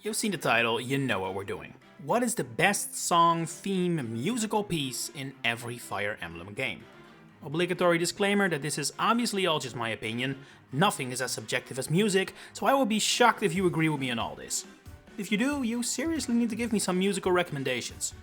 You've seen the title, you know what we're doing. What is the best song, theme, musical piece in every Fire Emblem game? Obligatory disclaimer that this is obviously all just my opinion, nothing is as subjective as music, so I will be shocked if you agree with me on all this. If you do, you seriously need to give me some musical recommendations.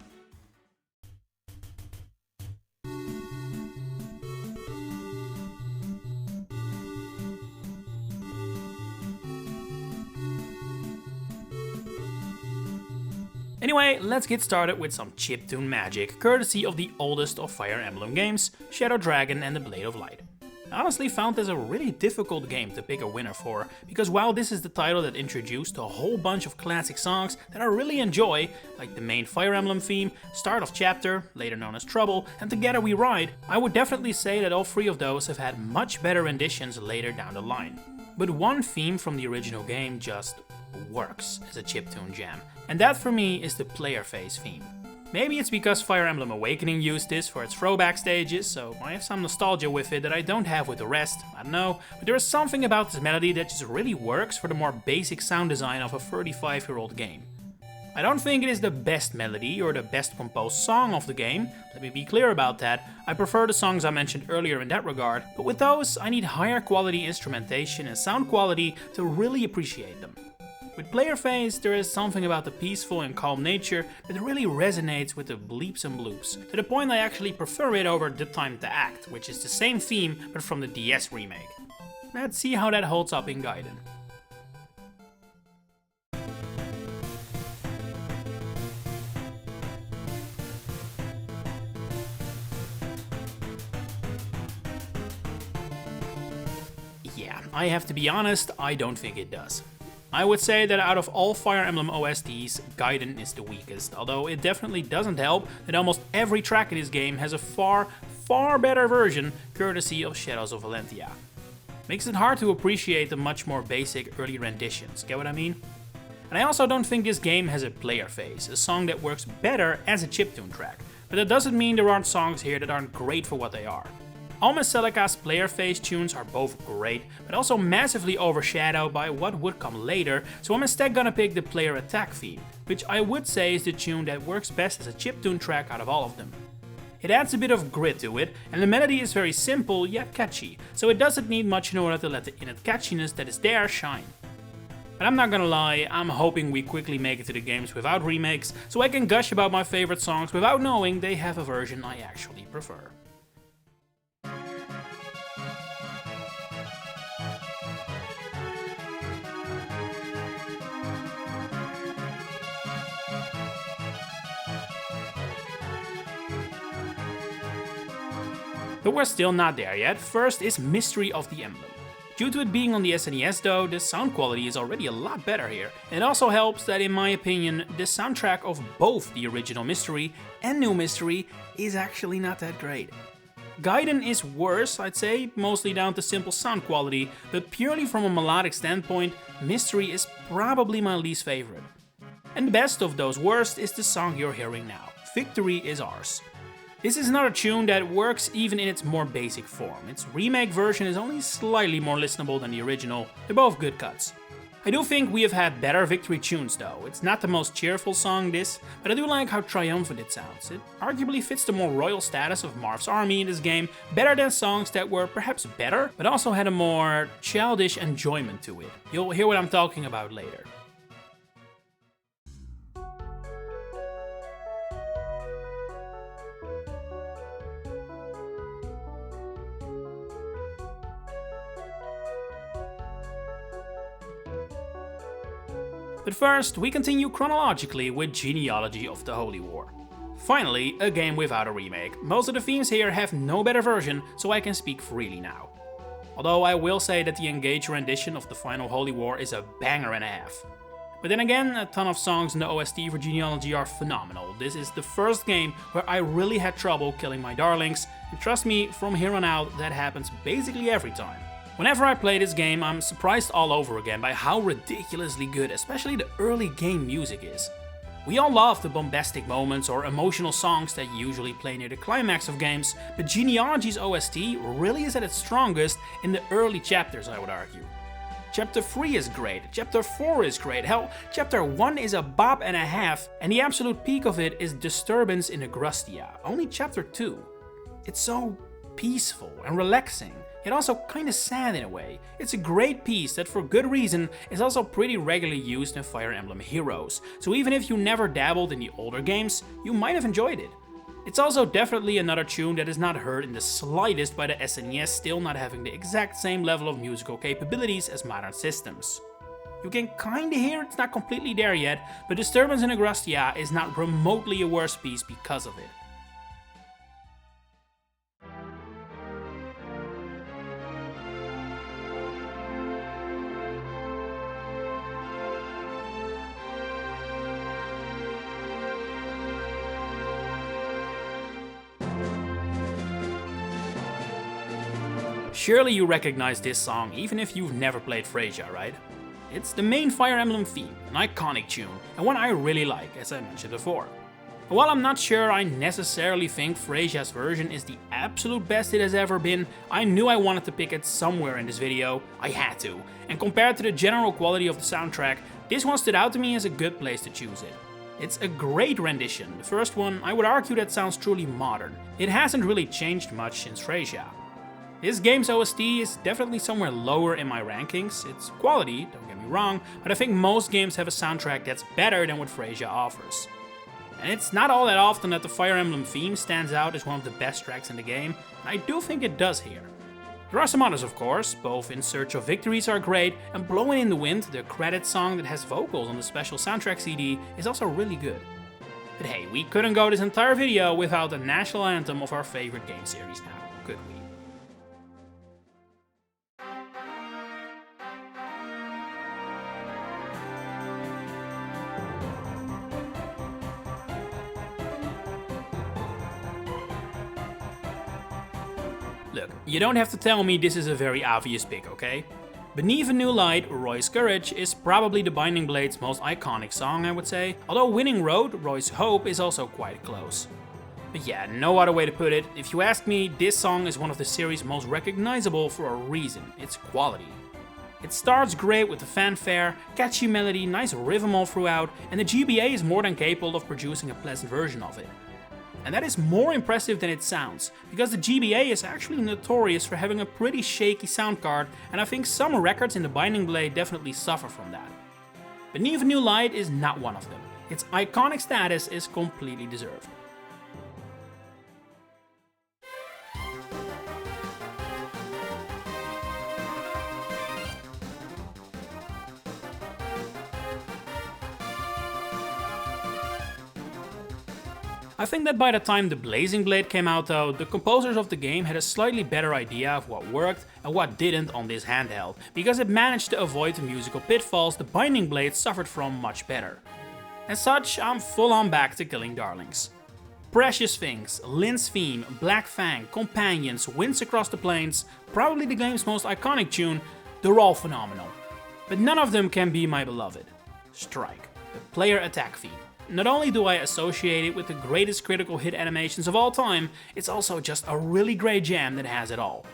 Anyway, let's get started with some chiptune magic, courtesy of the oldest of Fire Emblem games, Shadow Dragon and the Blade of Light. I honestly found this a really difficult game to pick a winner for, because while this is the title that introduced a whole bunch of classic songs that I really enjoy, like the main Fire Emblem theme, Start of Chapter, later known as Trouble, and Together We Ride, I would definitely say that all three of those have had much better renditions later down the line. But one theme from the original game just works as a chiptune jam, and that for me is the player phase theme. Maybe it's because Fire Emblem Awakening used this for its throwback stages, so I have some nostalgia with it that I don't have with the rest, I don't know, but there is something about this melody that just really works for the more basic sound design of a 35-year-old game. I don't think it is the best melody or the best composed song of the game, let me be clear about that. I prefer the songs I mentioned earlier in that regard, but with those I need higher quality instrumentation and sound quality to really appreciate them. With player phase, there is something about the peaceful and calm nature that really resonates with the bleeps and bloops, to the point I actually prefer it over The Time to Act, which is the same theme but from the DS remake. Let's see how that holds up in Gaiden. Yeah, I have to be honest, I don't think it does. I would say that out of all Fire Emblem OSTs, Gaiden is the weakest, although it definitely doesn't help that almost every track in this game has a far better version, courtesy of Shadows of Valentia. Makes it hard to appreciate the much more basic early renditions, get what I mean? And I also don't think this game has a player phase, a song that works better as a chiptune track, but that doesn't mean there aren't songs here that aren't great for what they are. Alma Celica's player phase tunes are both great, but also massively overshadowed by what would come later, so I'm instead gonna pick the player attack theme, which I would say is the tune that works best as a chiptune track out of all of them. It adds a bit of grit to it, and the melody is very simple yet catchy, so it doesn't need much in order to let the innate catchiness that is there shine. But I'm not gonna lie, I'm hoping we quickly make it to the games without remakes, so I can gush about my favorite songs without knowing they have a version I actually prefer. But we're still not there yet. First is Mystery of the Emblem. Due to it being on the SNES though, the sound quality is already a lot better here. It also helps that in my opinion, the soundtrack of both the original Mystery and New Mystery is actually not that great. Gaiden is worse, I'd say, mostly down to simple sound quality, but purely from a melodic standpoint, Mystery is probably my least favorite. And the best of those worst is the song you're hearing now, Victory is Ours. This is another tune that works even in its more basic form. Its remake version is only slightly more listenable than the original, they're both good cuts. I do think we have had better Victory tunes though. It's not the most cheerful song this, but I do like how triumphant it sounds. It arguably fits the more royal status of Marth's army in this game better than songs that were perhaps better, but also had a more childish enjoyment to it. You'll hear what I'm talking about later. But first, we continue chronologically with Genealogy of the Holy War. Finally, a game without a remake. Most of the themes here have no better version, so I can speak freely now. Although I will say that the Engage rendition of the final Holy War is a banger and a half. But then again, a ton of songs in the OST for Genealogy are phenomenal. This is the first game where I really had trouble killing my darlings, and trust me, from here on out, that happens basically every time. Whenever I play this game, I'm surprised all over again by how ridiculously good especially the early game music is. We all love the bombastic moments or emotional songs that usually play near the climax of games, but Genealogy's OST really is at its strongest in the early chapters, I would argue. Chapter 3 is great, Chapter 4 is great, hell, Chapter 1 is a bop and a half, and the absolute peak of it is Disturbance in Thracia, only Chapter 2. It's so peaceful and relaxing, yet also kinda sad in a way. It's a great piece that for good reason is also pretty regularly used in Fire Emblem Heroes, so even if you never dabbled in the older games, you might have enjoyed it. It's also definitely another tune that is not heard in the slightest by the SNES, still not having the exact same level of musical capabilities as modern systems. You can kinda hear it's not completely there yet, but Disturbance in Thracia is not remotely a worse piece because of it. Surely you recognize this song even if you've never played Thracia, right? It's the main Fire Emblem theme, an iconic tune, and one I really like, as I mentioned before. And while I'm not sure I necessarily think Thracia's version is the absolute best it has ever been, I knew I wanted to pick it somewhere in this video, I had to, and compared to the general quality of the soundtrack, this one stood out to me as a good place to choose it. It's a great rendition, the first one I would argue that sounds truly modern. It hasn't really changed much since Thracia. This game's OST is definitely somewhere lower in my rankings. It's quality, don't get me wrong, but I think most games have a soundtrack that's better than what Thracia offers. And it's not all that often that the Fire Emblem theme stands out as one of the best tracks in the game, and I do think it does here. There are some others of course, both In Search of Victories are great, and Blowing in the Wind, the credit song that has vocals on the special soundtrack CD, is also really good. But hey, we couldn't go this entire video without the national anthem of our favorite game series now, could we? Look, you don't have to tell me this is a very obvious pick, okay? Beneath a New Light, Roy's Courage is probably the Binding Blade's most iconic song, I would say, although Winning Road, Roy's Hope, is also quite close. But yeah, no other way to put it, if you ask me, this song is one of the series' most recognizable for a reason, it's quality. It starts great with the fanfare, catchy melody, nice rhythm all throughout, and the GBA is more than capable of producing a pleasant version of it. And that is more impressive than it sounds, because the GBA is actually notorious for having a pretty shaky sound card, and I think some records in the Binding Blade definitely suffer from that. Beneath a New Light is not one of them. Its iconic status is completely deserved. I think that by the time the Blazing Blade came out though, the composers of the game had a slightly better idea of what worked and what didn't on this handheld, because it managed to avoid the musical pitfalls the Binding Blade suffered from much better. As such, I'm full on back to Killing Darlings. Precious Things, Lynn's theme, Black Fang, Companions, Winds Across the Plains, probably the game's most iconic tune, they're all phenomenal. But none of them can be my beloved. Strike, the player attack theme. Not only do I associate it with the greatest critical hit animations of all time, it's also just a really great jam that has it all.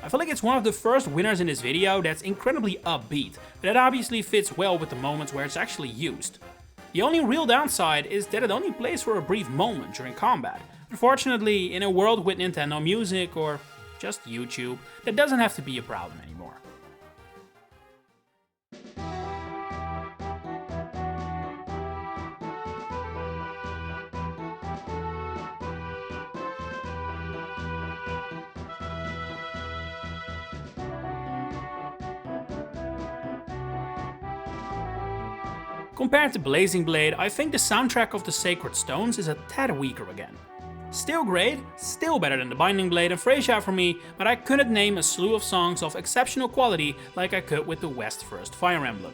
I feel like it's one of the first winners in this video that's incredibly upbeat, but it obviously fits well with the moments where it's actually used. The only real downside is that it only plays for a brief moment during combat. Unfortunately, in a world with Nintendo Music or just YouTube, that doesn't have to be a problem anymore. Compared to Blazing Blade, I think the soundtrack of the Sacred Stones is a tad weaker again. Still great, still better than the Binding Blade and Thracia for me, but I couldn't name a slew of songs of exceptional quality like I could with the West First Fire Emblem.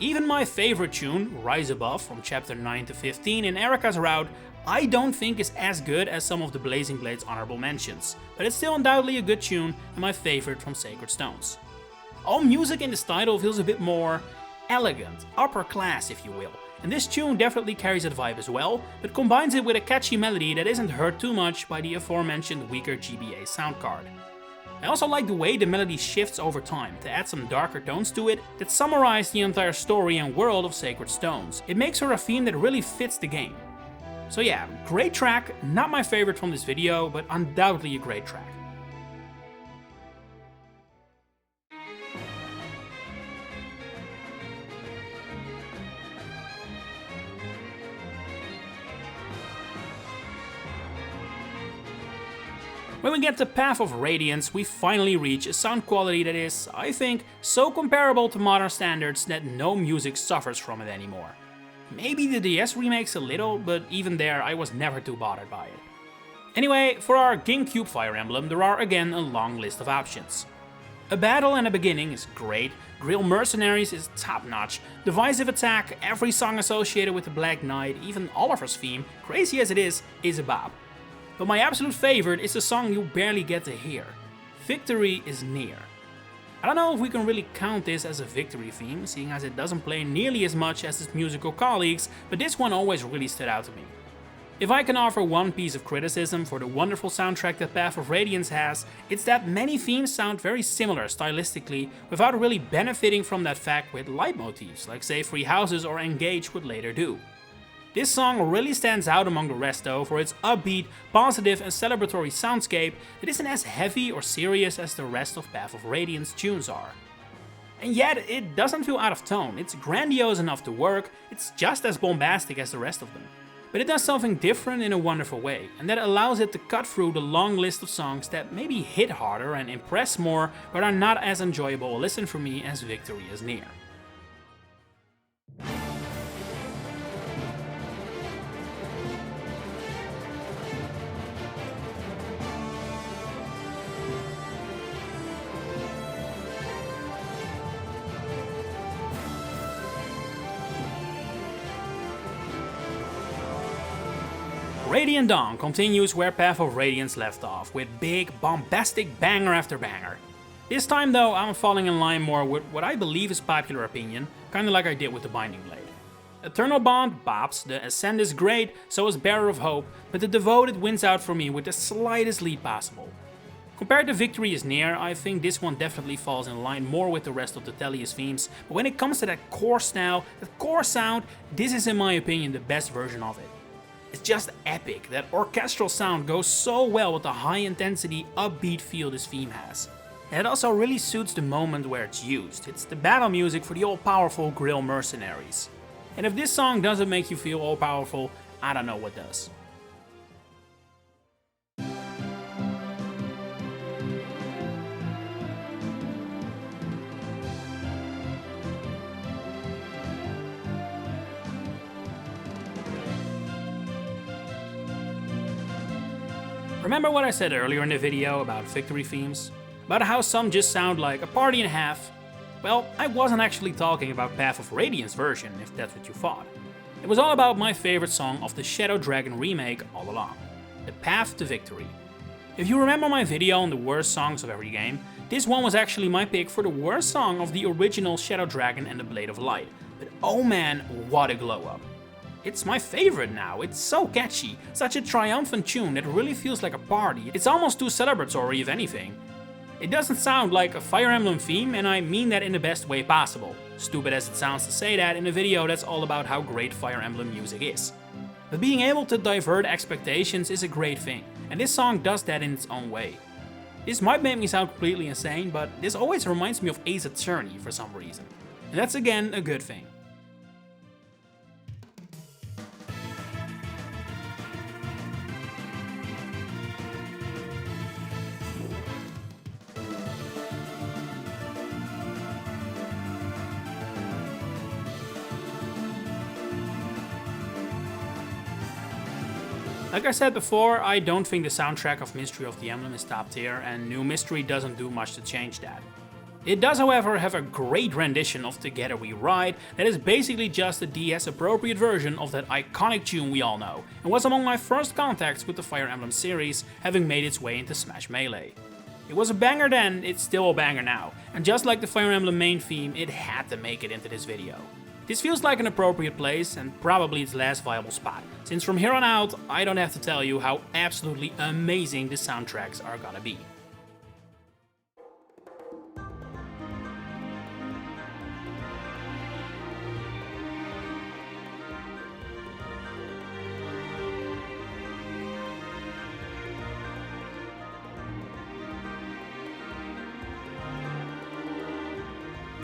Even my favorite tune, Rise Above from chapter 9 to 15 in Erika's Route, I don't think is as good as some of the Blazing Blade's honorable mentions, but it's still undoubtedly a good tune and my favorite from Sacred Stones. All music in this title feels a bit more elegant, upper class if you will, and this tune definitely carries that vibe as well, but combines it with a catchy melody that isn't hurt too much by the aforementioned weaker GBA sound card. I also like the way the melody shifts over time to add some darker tones to it that summarize the entire story and world of Sacred Stones. It makes her a theme that really fits the game. So yeah, great track, not my favorite from this video, but undoubtedly a great track. When we get to Path of Radiance, we finally reach a sound quality that is, I think, so comparable to modern standards that no music suffers from it anymore. Maybe the DS remakes a little, but even there I was never too bothered by it. Anyway, for our GameCube Fire Emblem there are again a long list of options. A Battle and a Beginning is great, Grill Mercenaries is top notch, Divisive Attack, every song associated with the Black Knight, even Oliver's theme, crazy as it is a bop. But my absolute favorite is a song you barely get to hear. Victory is Near. I don't know if we can really count this as a victory theme, seeing as it doesn't play nearly as much as its musical colleagues, but this one always really stood out to me. If I can offer one piece of criticism for the wonderful soundtrack that Path of Radiance has, it's that many themes sound very similar stylistically without really benefiting from that fact with leitmotifs like say Free Houses or Engage would later do. This song really stands out among the rest though for its upbeat, positive and celebratory soundscape that isn't as heavy or serious as the rest of Path of Radiance tunes are. And yet it doesn't feel out of tone, it's grandiose enough to work, it's just as bombastic as the rest of them. But it does something different in a wonderful way, and that allows it to cut through the long list of songs that maybe hit harder and impress more, but are not as enjoyable a listen for me as Victory is Near. Radiant Dawn continues where Path of Radiance left off, with big, bombastic banger after banger. This time though, I'm falling in line more with what I believe is popular opinion, kinda like I did with the Binding Blade. Eternal Bond bops, the Ascend is great, so is Bearer of Hope, but the Devoted wins out for me with the slightest lead possible. Compared to Victory is Near, I think this one definitely falls in line more with the rest of the Tellius themes, but when it comes to that core style, that core sound, this is in my opinion the best version of it. It's just epic, that orchestral sound goes so well with the high intensity, upbeat feel this theme has. And it also really suits the moment where it's used. It's the battle music for the all-powerful Grill Mercenaries. And if this song doesn't make you feel all-powerful, I don't know what does. Remember what I said earlier in the video about victory themes? About how some just sound like a party and a half? Well, I wasn't actually talking about Path of Radiance version, if that's what you thought. It was all about my favorite song of the Shadow Dragon remake all along. The Path to Victory. If you remember my video on the worst songs of every game, this one was actually my pick for the worst song of the original Shadow Dragon and the Blade of Light. But oh man, what a glow up. It's my favorite now, it's so catchy, such a triumphant tune that really feels like a party, it's almost too celebratory if anything. It doesn't sound like a Fire Emblem theme, and I mean that in the best way possible. Stupid as it sounds to say that in a video that's all about how great Fire Emblem music is. But being able to divert expectations is a great thing, and this song does that in its own way. This might make me sound completely insane, but this always reminds me of Ace Attorney for some reason. And that's again a good thing. Like I said before, I don't think the soundtrack of Mystery of the Emblem is top tier, and New Mystery doesn't do much to change that. It does however have a great rendition of Together We Ride that is basically just a DS appropriate version of that iconic tune we all know, and was among my first contacts with the Fire Emblem series, having made its way into Smash Melee. It was a banger then, it's still a banger now, and just like the Fire Emblem main theme, it had to make it into this video. This feels like an appropriate place, and probably its last viable spot, since from here on out, I don't have to tell you how absolutely amazing the soundtracks are gonna be.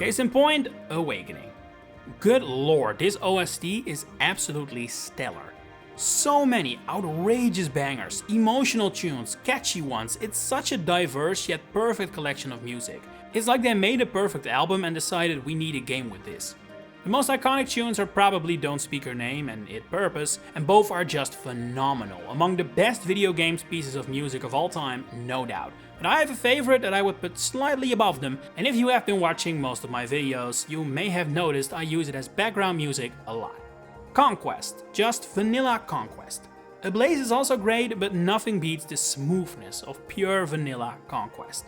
Case in point, Awakening. Good lord, this OST is absolutely stellar. So many outrageous bangers, emotional tunes, catchy ones. It's such a diverse yet perfect collection of music. It's like they made a perfect album and decided we need a game with this. The most iconic tunes are probably Don't Speak Her Name and It Purpose, and both are just phenomenal. Among the best video games pieces of music of all time, no doubt. But I have a favorite that I would put slightly above them, and if you have been watching most of my videos, you may have noticed I use it as background music a lot. Conquest, just vanilla Conquest. Ablaze is also great, but nothing beats the smoothness of pure vanilla Conquest.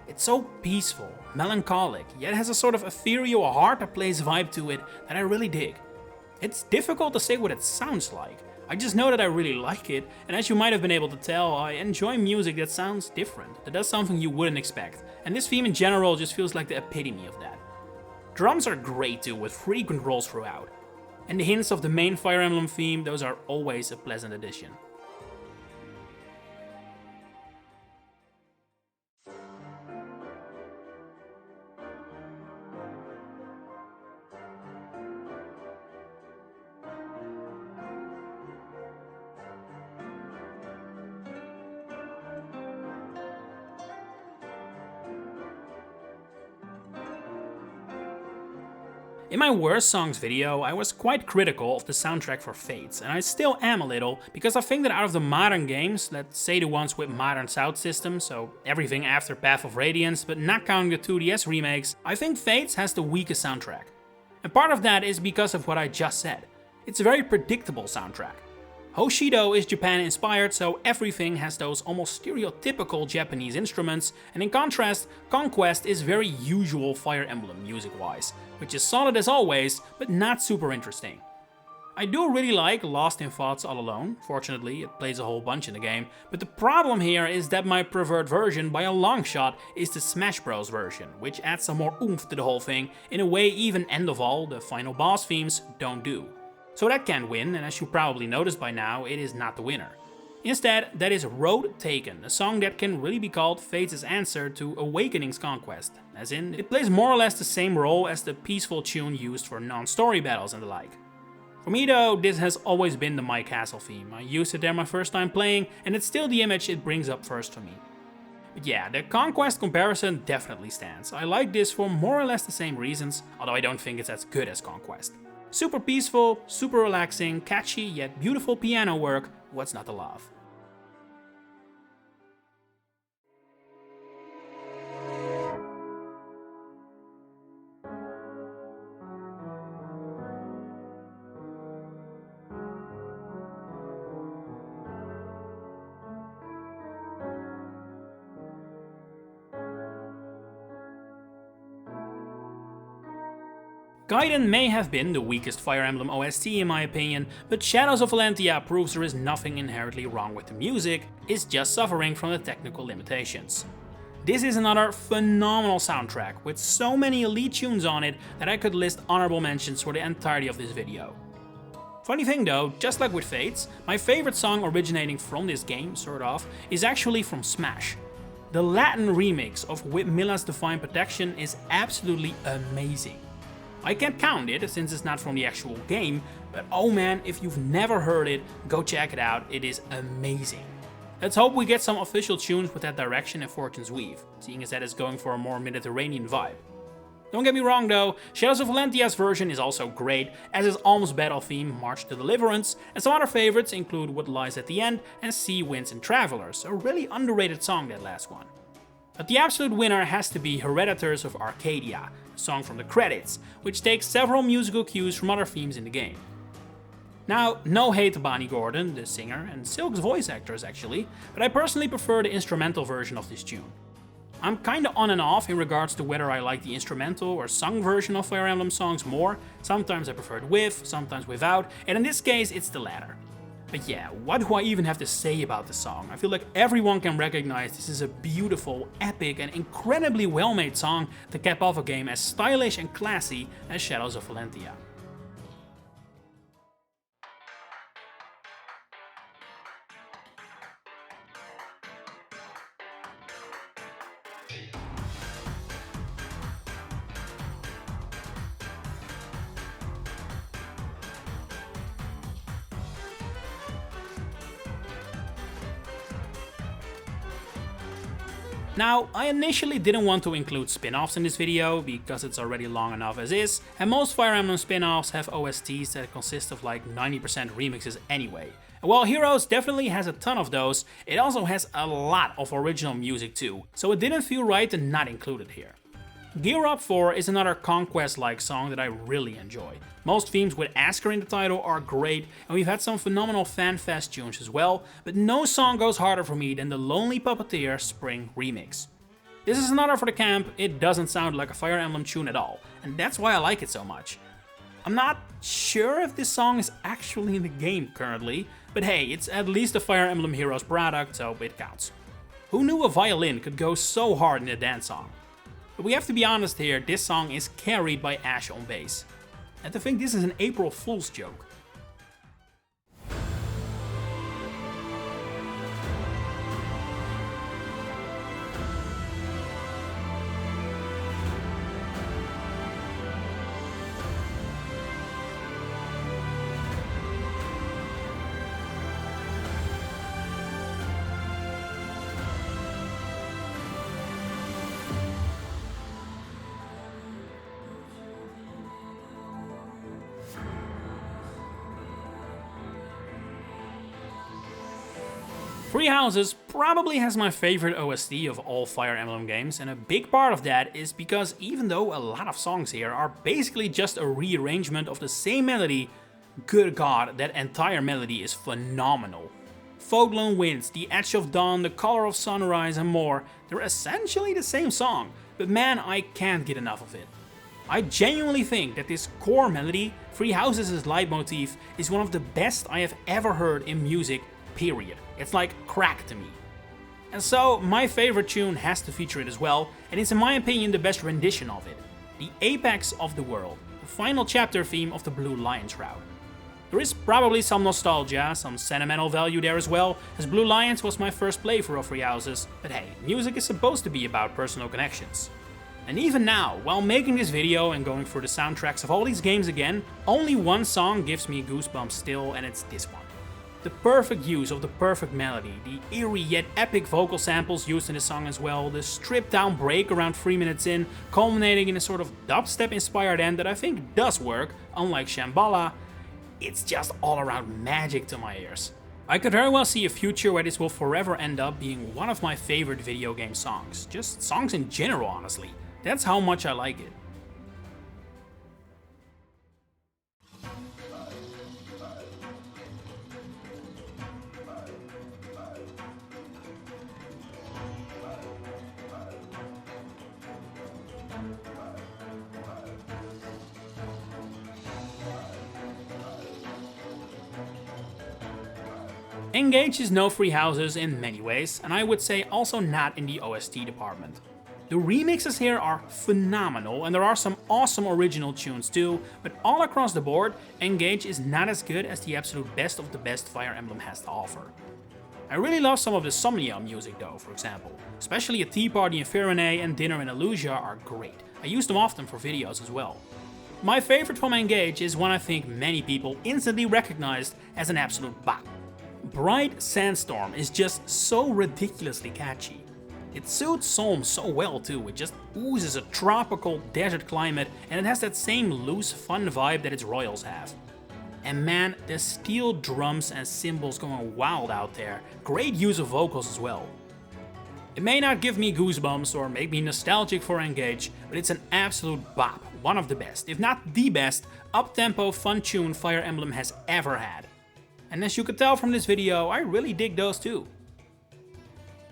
It's so peaceful, melancholic, yet has a sort of ethereal heart-to-place vibe to it that I really dig. It's difficult to say what it sounds like. I just know that I really like it, and as you might have been able to tell, I enjoy music that sounds different, that does something you wouldn't expect, and this theme in general just feels like the epitome of that. Drums are great too, with frequent rolls throughout. And the hints of the main Fire Emblem theme, those are always a pleasant addition. In my worst songs video, I was quite critical of the soundtrack for Fates, and I still am a little, because I think that out of the modern games, let's say the ones with modern sound systems, so everything after Path of Radiance, but not counting the 2DS remakes, I think Fates has the weakest soundtrack. And part of that is because of what I just said. It's a very predictable soundtrack. Hoshido is Japan inspired, so everything has those almost stereotypical Japanese instruments, and in contrast, Conquest is very usual Fire Emblem music-wise, which is solid as always, but not super interesting. I do really like Lost in Thoughts All Alone, fortunately it plays a whole bunch in the game, but the problem here is that my preferred version by a long shot is the Smash Bros version, which adds some more oomph to the whole thing, in a way even End of All, the final boss themes, don't do. So that can't win, and as you probably noticed by now, it is not the winner. Instead, that is Road Taken, a song that can really be called Fates' answer to Awakening's Conquest, as in, it plays more or less the same role as the peaceful tune used for non-story battles and the like. For me though, this has always been the My Castle theme. I used it there my first time playing, and it's still the image it brings up first for me. But yeah, the Conquest comparison definitely stands. I like this for more or less the same reasons, although I don't think it's as good as Conquest. Super peaceful, super relaxing, catchy yet beautiful piano work, what's not to love? Gaiden may have been the weakest Fire Emblem OST in my opinion, but Shadows of Valentia proves there is nothing inherently wrong with the music, it's just suffering from the technical limitations. This is another phenomenal soundtrack, with so many elite tunes on it that I could list honorable mentions for the entirety of this video. Funny thing though, just like with Fates, my favorite song originating from this game, sort of, is actually from Smash. The Latin remix of With Milla's Divine Protection is absolutely amazing. I can't count it since it's not from the actual game, but oh man, if you've never heard it, go check it out, it is amazing. Let's hope we get some official tunes with that direction in Fortune's Weave, seeing as that is going for a more Mediterranean vibe. Don't get me wrong though, Shadows of Valentia's version is also great, as is Alm's battle theme March to Deliverance, and some other favorites include What Lies at the End and Sea Winds and Travelers, a really underrated song that last one. But the absolute winner has to be Hereditors of Arcadia, a song from the credits, which takes several musical cues from other themes in the game. Now, no hate to Bonnie Gordon, the singer, and Silk's voice actors actually, but I personally prefer the instrumental version of this tune. I'm kinda on and off in regards to whether I like the instrumental or sung version of Fire Emblem songs more. Sometimes I prefer it with, sometimes without, and in this case it's the latter. But yeah, what do I even have to say about the song? I feel like everyone can recognize this is a beautiful, epic, and incredibly well-made song to cap off a game as stylish and classy as Shadows of Valentia. Now, I initially didn't want to include spin-offs in this video, because it's already long enough as is, and most Fire Emblem spin-offs have OSTs that consist of like 90% remixes anyway. And while Heroes definitely has a ton of those, it also has a lot of original music too, so it didn't feel right to not include it here. Gear Up 4 is another Conquest-like song that I really enjoy. Most themes with Asker in the title are great, and we've had some phenomenal fan-fest tunes as well, but no song goes harder for me than the Lonely Puppeteer Spring remix. This is another for the camp. It doesn't sound like a Fire Emblem tune at all, and that's why I like it so much. I'm not sure if this song is actually in the game currently, but hey, it's at least a Fire Emblem Heroes product, so it counts. Who knew a violin could go so hard in a dance song? But we have to be honest here, this song is carried by Ash on bass. And to think this is an April Fool's joke. Three Houses probably has my favorite OST of all Fire Emblem games, and a big part of that is because even though a lot of songs here are basically just a rearrangement of the same melody, good god, that entire melody is phenomenal. Folklore Winds, The Edge of Dawn, The Color of Sunrise and more, they're essentially the same song, but man, I can't get enough of it. I genuinely think that this core melody, Three Houses' leitmotif, is one of the best I have ever heard in music, period. It's like crack to me. And so, my favorite tune has to feature it as well, and it's in my opinion the best rendition of it. The Apex of the World, the final chapter theme of the Blue Lion Shroud. There is probably some nostalgia, some sentimental value there as well, as Blue Lions was my first playthrough of Three Houses, but hey, music is supposed to be about personal connections. And even now, while making this video and going through the soundtracks of all these games again, only one song gives me goosebumps still, and it's this one. The perfect use of the perfect melody, the eerie yet epic vocal samples used in the song as well, the stripped down break around 3 minutes in, culminating in a sort of dubstep inspired end that I think does work, unlike Shambhala. It's just all around magic to my ears. I could very well see a future where this will forever end up being one of my favorite video game songs. Just songs in general, honestly. That's how much I like it. Engage is no Three Houses in many ways, and I would say also not in the OST department. The remixes here are phenomenal, and there are some awesome original tunes too, but all across the board, Engage is not as good as the absolute best of the best Fire Emblem has to offer. I really love some of the Somnia music though, for example. Especially a Tea Party in Firene and Dinner in Illusia are great. I use them often for videos as well. My favorite from Engage is one I think many people instantly recognized as an absolute bop. Bright Sandstorm is just so ridiculously catchy. It suits Sohm so well too, it just oozes a tropical desert climate and it has that same loose fun vibe that its royals have. And man, the steel drums and cymbals going wild out there, great use of vocals as well. It may not give me goosebumps or make me nostalgic for Engage, but it's an absolute bop, one of the best, if not the best, up-tempo fun tune Fire Emblem has ever had. And as you could tell from this video, I really dig those too.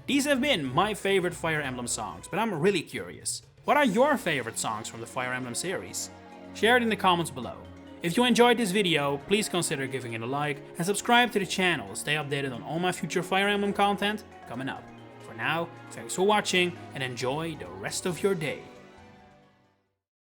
These have been my favorite Fire Emblem songs, but I'm really curious. What are your favorite songs from the Fire Emblem series? Share it in the comments below. If you enjoyed this video, please consider giving it a like and subscribe to the channel to stay updated on all my future Fire Emblem content coming up. For now, thanks for watching and enjoy the rest of your day.